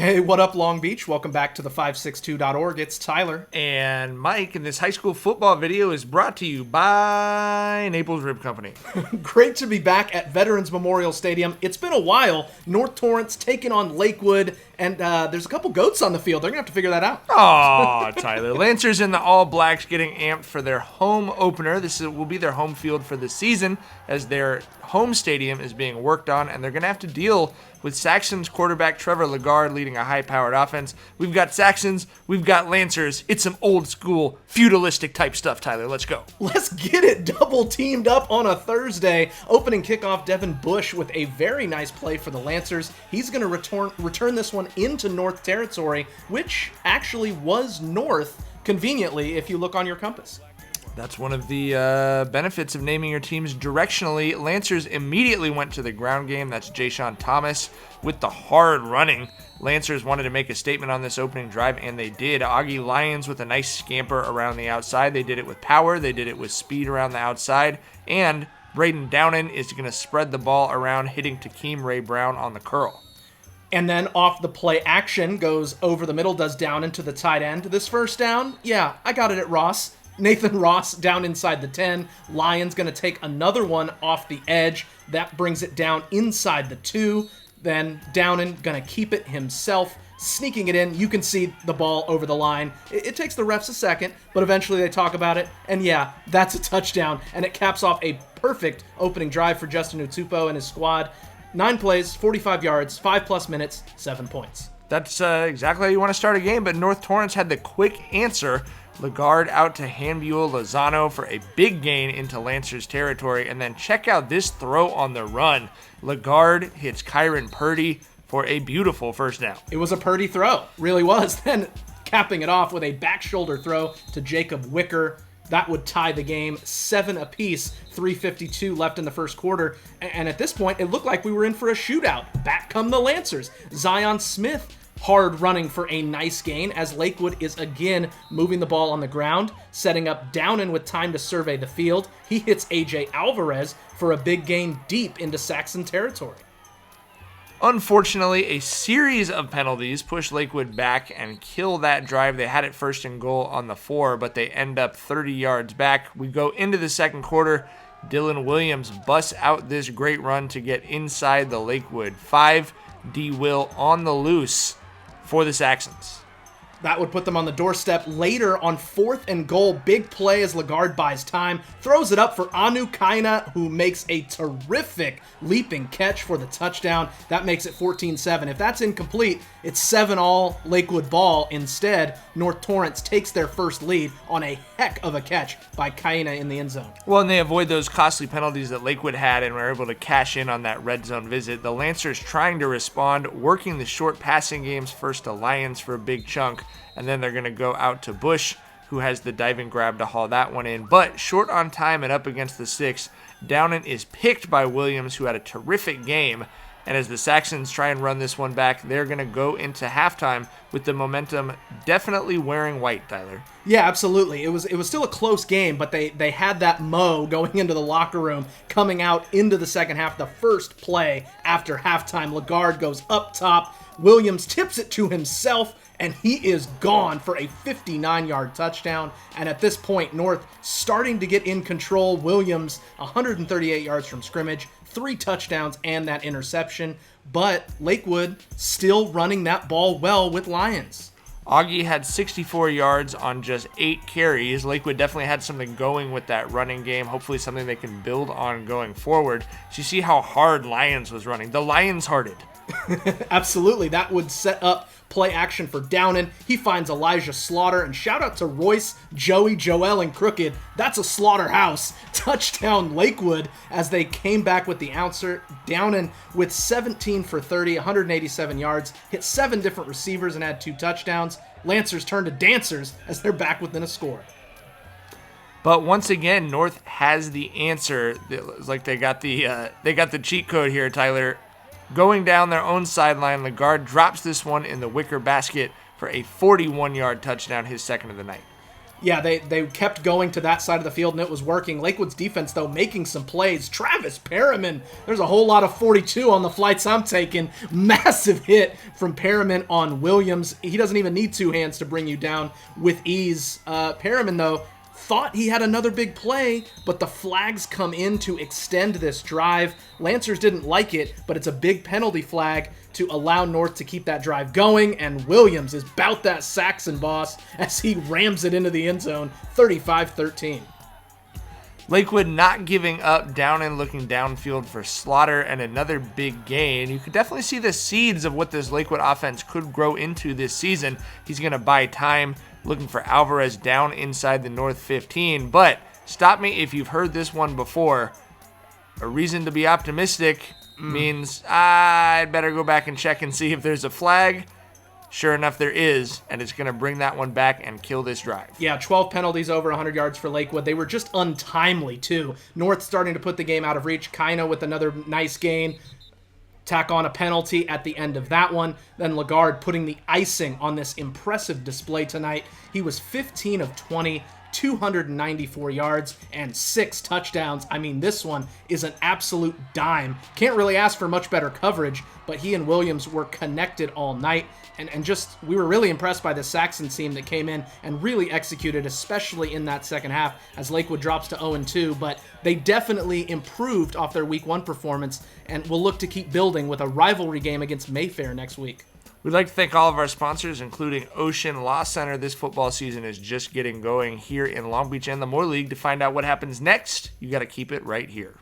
Hey, what up, Long Beach? Welcome back to the 562.org. It's Tyler. And Mike, and this high school football video is brought to you by Naples Rib Company. Great to be back at Veterans Memorial Stadium. It's been a while. North Torrance taking on Lakewood, and there's a couple goats on the field. They're going to have to figure that out. Aw, Tyler. Lancers in the All Blacks getting amped for their home opener. Will be their home field for the season as their home stadium is being worked on, and they're going to have to deal with Saxon's quarterback Trevor Lagarde leading a high-powered offense. We've got Saxons, we've got Lancers. It's some old-school, feudalistic type stuff, Tyler. Let's go. Let's get it double teamed up on a Thursday. Opening kickoff, Devin Bush with a very nice play for the Lancers. He's going to return this one into North territory, which actually was North, conveniently, if you look on your compass. That's one of the benefits of naming your teams directionally. Lancers immediately went to the ground game. That's Jayshon Thomas with the hard running. Lancers wanted to make a statement on this opening drive, and they did. Augie Lyons with a nice scamper around the outside. They did it with power. They did it with speed around the outside. And Braden Downen is going to spread the ball around, hitting Takeem Ray Brown on the curl. And then off the play action, goes over the middle, does down into the tight end. This first down, yeah, I got it at Ross. Nathan Ross down inside the 10. Lyons going to take another one off the edge. That brings it down inside the 2. Then Downen going to keep it himself, sneaking it in. You can see the ball over the line. It takes the refs a second, but eventually they talk about it. And yeah, that's a touchdown. And it caps off a perfect opening drive for Justin Utupo and his squad. 9 plays, 45 yards, 5+ minutes, 7 points. That's exactly how you want to start a game, but North Torrance had the quick answer. Lagarde out to Hanbuel Lozano for a big gain into Lancers territory. And then check out this throw on the run. Lagarde hits Kyron Purdy for a beautiful first down. It was a Purdy throw, really was. Then capping it off with a back shoulder throw to Jacob Wicker. That would tie the game 7 apiece, 3:52 left in the first quarter. And at this point, it looked like we were in for a shootout. Back come the Lancers. Zion Smith hard running for a nice gain as Lakewood is again moving the ball on the ground, setting up Downen with time to survey the field. He hits AJ Alvarez for a big gain deep into Saxon territory. Unfortunately, a series of penalties push Lakewood back and kill that drive. They had it first and goal on the 4, but they end up 30 yards back. We go into the second quarter. Dylan Williams busts out this great run to get inside the Lakewood 5. D. Will on the loose for the Saxons. That would put them on the doorstep later on 4th and goal. Big play as Lagarde buys time. Throws it up for Anu Kaina, who makes a terrific leaping catch for the touchdown. That makes it 14-7. If that's incomplete, it's 7-all Lakewood ball. Instead, North Torrance takes their first lead on a heck of a catch by Kaina in the end zone. Well, and they avoid those costly penalties that Lakewood had and were able to cash in on that red zone visit. The Lancers trying to respond, working the short passing games first to Lyons for a big chunk. And then they're going to go out to Bush, who has the diving grab to haul that one in. But short on time and up against the 6, Downen is picked by Williams, who had a terrific game. And as the Saxons try and run this one back, they're going to go into halftime with the momentum definitely wearing white, Tyler. Yeah, absolutely. It was still a close game, but they had that mo going into the locker room, coming out into the second half. The first play after halftime, Lagarde goes up top. Williams tips it to himself, and he is gone for a 59-yard touchdown. And at this point, North starting to get in control. Williams, 138 yards from scrimmage, 3 touchdowns and that interception. But Lakewood still running that ball well with Lyons. Augie had 64 yards on just 8 carries. Lakewood definitely had something going with that running game. Hopefully something they can build on going forward. So you see how hard Lyons was running. The Lions-hearted. Absolutely. That would set up play action for Downen. He finds Elijah Slaughter, and shout out to Royce, Joey, Joel, and Crooked. That's a slaughterhouse. Touchdown Lakewood as they came back with the answer. Downen with 17 for 30, 187 yards, hit 7 different receivers and had 2 touchdowns. Lancers turn to dancers as they're back within a score. But once again, North has the answer. It's like they got the cheat code here, Tyler. Going down their own sideline, Lagarde drops this one in the wicker basket for a 41-yard touchdown, his second of the night. Yeah, they kept going to that side of the field, and it was working. Lakewood's defense, though, making some plays. Travis Perriman, there's a whole lot of 42 on the flights I'm taking. Massive hit from Perriman on Williams. He doesn't even need two hands to bring you down with ease. Perriman, though, thought he had another big play, but the flags come in to extend this drive. Lancers didn't like it, but it's a big penalty flag to allow North to keep that drive going, and Williams is bout that Saxon boss as he rams it into the end zone, 35-13. Lakewood not giving up, down and looking downfield for Slaughter and another big gain. You could definitely see the seeds of what this Lakewood offense could grow into this season. He's going to buy time, looking for Alvarez down inside the North 15. But stop me if you've heard this one before. A reason to be optimistic means I'd better go back and check and see if there's a flag. Sure enough, there is, and it's going to bring that one back and kill this drive. Yeah, 12 penalties over 100 yards for Lakewood. They were just untimely, too. North starting to put the game out of reach. Kaino with another nice gain. Tack on a penalty at the end of that one. Then Lagarde putting the icing on this impressive display tonight. He was 15 of 20, 294 yards, and 6 touchdowns. I mean, this one is an absolute dime. Can't really ask for much better coverage, but he and Williams were connected all night. And just, we were really impressed by the Saxon team that came in and really executed, especially in that second half, as Lakewood drops to 0-2. But they definitely improved off their Week 1 performance, and will look to keep building with a rivalry game against Mayfair next week. We'd like to thank all of our sponsors, including Ocean Law Center. This football season is just getting going here in Long Beach and the Moore League. To find out what happens next, you got to keep it right here.